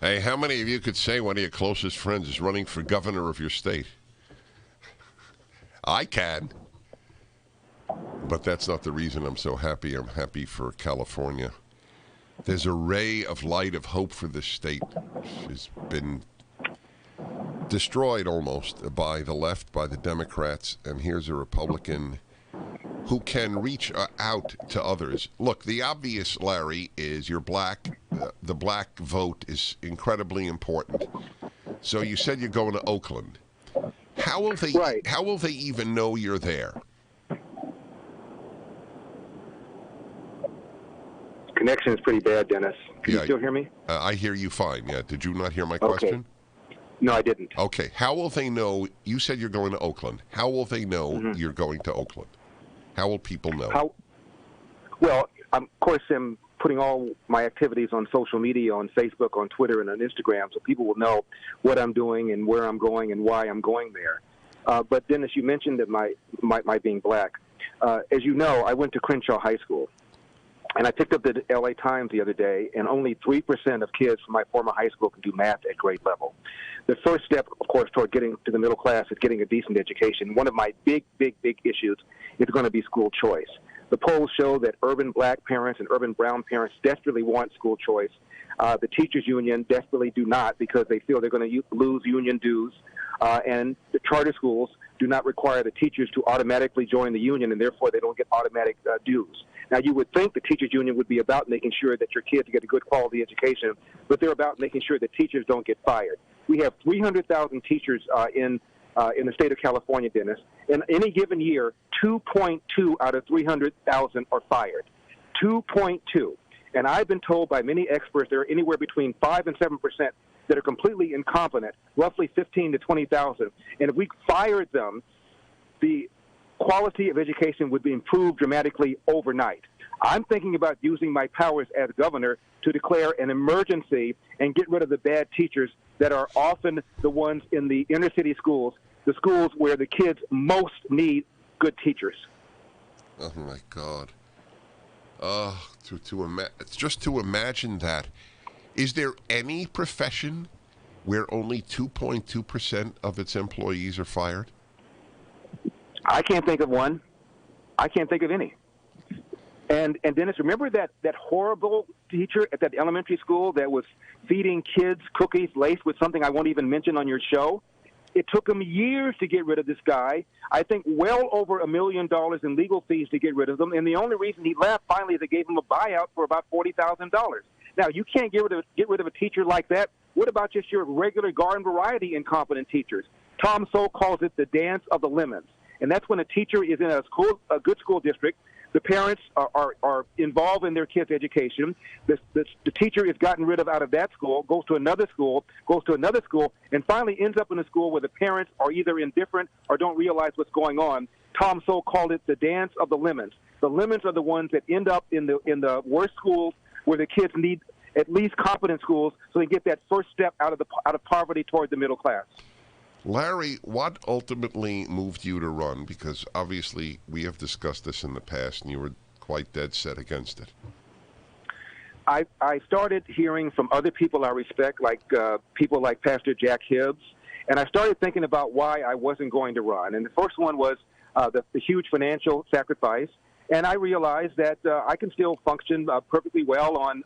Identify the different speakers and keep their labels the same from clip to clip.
Speaker 1: Hey, how many of you could say one of your closest friends is running for governor of your state? I can. But that's not the reason I'm so happy. I'm happy for California. There's a ray of light of hope for this state, which has been destroyed almost by the left, by the Democrats, and here's a Republican who can reach out to others. Look, the obvious, Larry, is you're black. The black vote is incredibly important. So you said you're going to Oakland. How will they?
Speaker 2: Right.
Speaker 1: How will they even know you're there?
Speaker 2: Connection is pretty bad, Dennis. Can you still hear me?
Speaker 1: I hear you fine. Yeah. Did you not hear my
Speaker 2: Okay.
Speaker 1: question?
Speaker 2: No, I didn't.
Speaker 1: Okay. How will they know? You said you're going to Oakland. How will they know you're going to Oakland? How will people know?
Speaker 2: Well, of course, I'm putting all my activities on social media, on Facebook, on Twitter, and on Instagram, so people will know what I'm doing and where I'm going and why I'm going there. But Dennis, you mentioned that my being black. As you know, I went to Crenshaw High School. And I picked up the LA Times the other day, and only 3% of kids from my former high school can do math at grade level. The first step, of course, toward getting to the middle class is getting a decent education. One of my big issues is going to be school choice. The polls show that urban black parents and urban brown parents desperately want school choice. The teachers union desperately do not, because they feel they're going to lose union dues. And the charter schools do not require the teachers to automatically join the union, and therefore they don't get automatic dues. Now, you would think the teachers union would be about making sure that your kids get a good quality education, but they're about making sure that teachers don't get fired. We have 300,000 teachers in the state of California, Dennis. In any given year, 2.2 out of 300,000 are fired. 2.2. And I've been told by many experts there are anywhere between 5 and 7% that are completely incompetent, roughly 15 to 20,000. And if we fired them, the quality of education would be improved dramatically overnight. I'm thinking about using my powers as governor to declare an emergency and get rid of the bad teachers that are often the ones in the inner city schools, the schools where the kids most need good teachers.
Speaker 1: Oh my God! Just to imagine that. Is there any profession where only 2.2% of its employees are fired?
Speaker 2: I can't think of one. I can't think of any. And Dennis, remember that horrible teacher at that elementary school that was feeding kids cookies laced with something I won't even mention on your show? It took him years to get rid of this guy. I think well over $1 million in legal fees to get rid of him. And the only reason he left finally is they gave him a buyout for about $40,000. Now, you can't get rid of a teacher like that. What about just your regular garden variety incompetent teachers? Tom Sowell calls it the dance of the lemons. And that's when a teacher is in a good school district. The parents are involved in their kids' education. The teacher is gotten rid of out of that school, goes to another school, and finally ends up in a school where the parents are either indifferent or don't realize what's going on. Tom Sowell called it the dance of the lemons. The lemons are the ones that end up in the worst schools where the kids need at least competent schools so they get that first step out of poverty toward the middle class.
Speaker 1: Larry, what ultimately moved you to run? Because obviously we have discussed this in the past, and you were quite dead set against it.
Speaker 2: I started hearing from other people I respect, like people like Pastor Jack Hibbs, and I started thinking about why I wasn't going to run. And the first one was the huge financial sacrifice. And I realized that I can still function perfectly well on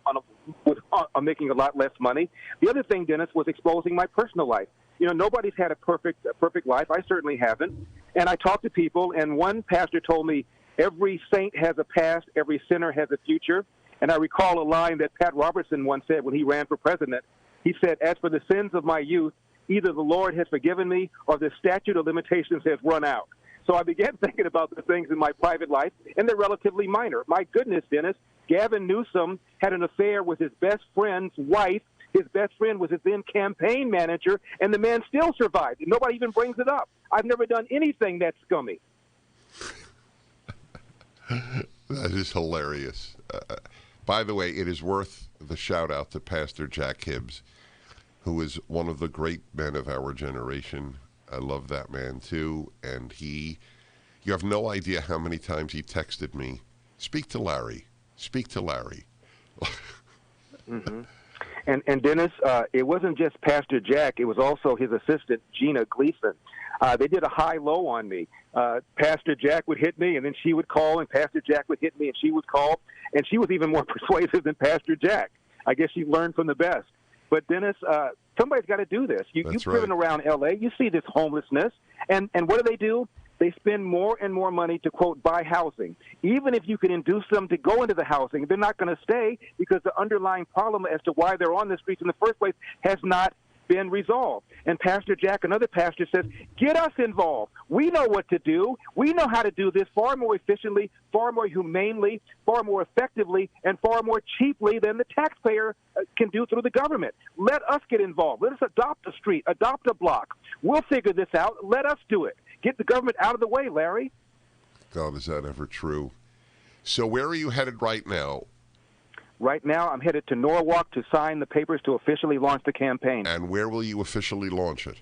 Speaker 2: making a lot less money. The other thing, Dennis, was exposing my personal life. You know, nobody's had a perfect life. I certainly haven't. And I talked to people, and one pastor told me, every saint has a past, every sinner has a future. And I recall a line that Pat Robertson once said when he ran for president. He said, as for the sins of my youth, either the Lord has forgiven me or the statute of limitations has run out. So I began thinking about the things in my private life, and they're relatively minor. My goodness, Dennis, Gavin Newsom had an affair with his best friend's wife. His best friend was his then campaign manager, and the man still survived. Nobody even brings it up. I've never done anything that scummy.
Speaker 1: That is hilarious. By the way, it is worth the shout-out to Pastor Jack Hibbs, who is one of the great men of our generation. I love that man, too. And you have no idea how many times he texted me, speak to Larry.
Speaker 2: Mm-hmm. And Dennis, it wasn't just Pastor Jack; it was also his assistant Gina Gleason. They did a high-low on me. Pastor Jack would hit me, and then she would call, and Pastor Jack would hit me, and she would call, and she was even more persuasive than Pastor Jack. I guess she learned from the best. But Dennis, somebody's got to do this. You've driven around L.A. You see this homelessness, and what do? They spend more and more money to, quote, buy housing. Even if you can induce them to go into the housing, they're not going to stay because the underlying problem as to why they're on the streets in the first place has not been resolved. And Pastor Jack, another pastor, says, get us involved. We know what to do. We know how to do this far more efficiently, far more humanely, far more effectively, and far more cheaply than the taxpayer can do through the government. Let us get involved. Let us adopt a street, adopt a block. We'll figure this out. Let us do it. Get the government out of the way, Larry.
Speaker 1: God, is that ever true? So where are you headed right now?
Speaker 2: Right now, I'm headed to Norwalk to sign the papers to officially launch the campaign.
Speaker 1: And where will you officially launch it?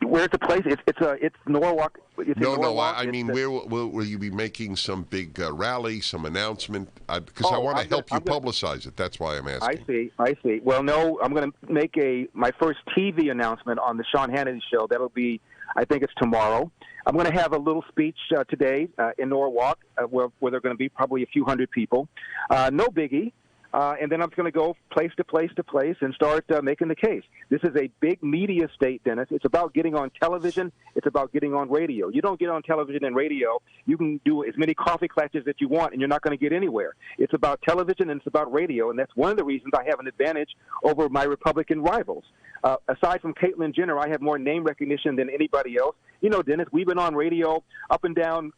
Speaker 2: Where's the place? It's Norwalk.
Speaker 1: I mean, where will you be making some big rally, some announcement? Because I want to help you publicize it. That's why I'm asking.
Speaker 2: I see. Well, no, I'm going to make my first TV announcement on the Sean Hannity show. That'll be, I think it's tomorrow. I'm going to have a little speech today in Norwalk where there are going to be probably a few hundred people. No biggie. And then I'm going to go place to place to place and start making the case. This is a big media state, Dennis. It's about getting on television. It's about getting on radio. You don't get on television and radio. You can do as many coffee clutches that you want, and you're not going to get anywhere. It's about television and it's about radio, and that's one of the reasons I have an advantage over my Republican rivals. Aside from Caitlyn Jenner, I have more name recognition than anybody else. You know, Dennis, we've been on radio up and down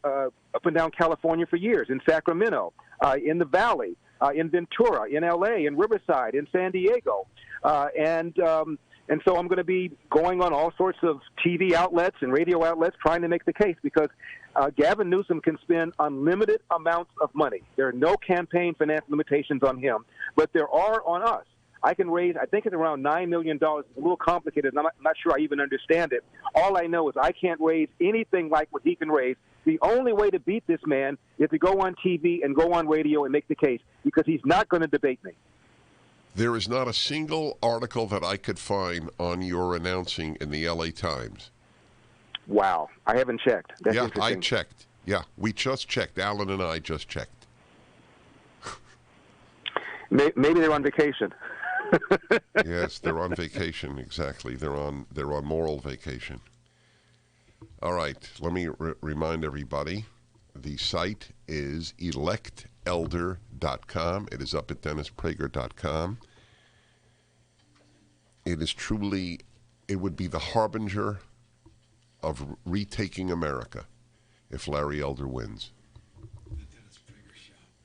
Speaker 2: California for years, in Sacramento, in the Valley, in Ventura, in L.A., in Riverside, in San Diego. And so I'm going to be going on all sorts of TV outlets and radio outlets trying to make the case because Gavin Newsom can spend unlimited amounts of money. There are no campaign finance limitations on him, but there are on us. I can raise, I think it's around $9 million. It's a little complicated, and I'm not sure I even understand it. All I know is I can't raise anything like what he can raise. The only way to beat this man is to go on TV and go on radio and make the case because he's not going to debate me.
Speaker 1: There is not a single article that I could find on your announcing in the L.A. Times.
Speaker 2: Wow. I haven't checked. That's interesting.
Speaker 1: I checked. Yeah, we just checked. Alan and I just checked.
Speaker 2: Maybe they're on vacation.
Speaker 1: Yes, they're on vacation. Exactly. They're on moral vacation. All right. Let me remind everybody. The site is electelder.com. It is up at DennisPrager.com. It is truly, it would be the harbinger of retaking America if Larry Elder wins.